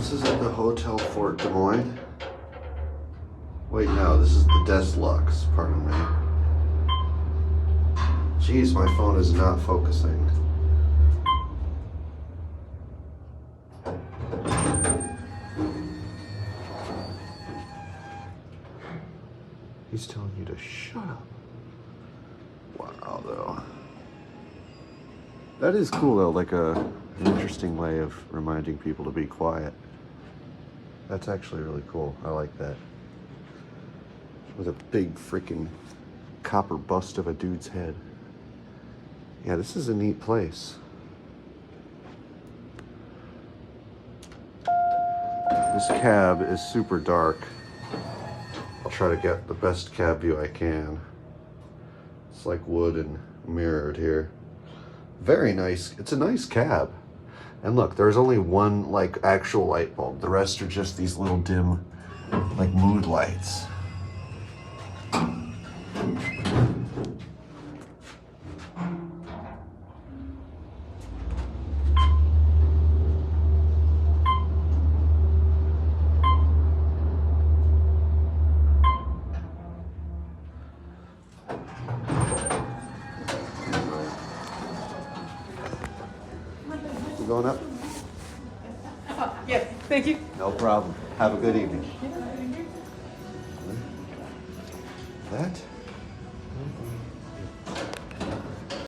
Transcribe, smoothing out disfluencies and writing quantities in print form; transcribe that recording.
This is at the Hotel Fort Des Moines. Wait, no, this is the Des Lux, pardon me. Jeez, my phone is not focusing. He's telling you to shut up. Wow, though. That is cool, though, like an interesting way of reminding people to be quiet. That's actually really cool. I like that. With a big freaking copper bust of a dude's head. Yeah, this is a neat place. This cab is super dark. I'll try to get the best cab view I can. It's like wood and mirrored here. Very nice. It's a nice cab. And look, there's only one like actual light bulb. The rest are just these little dim like mood lights. Going up? Yes, thank you. No problem. Have a good evening. That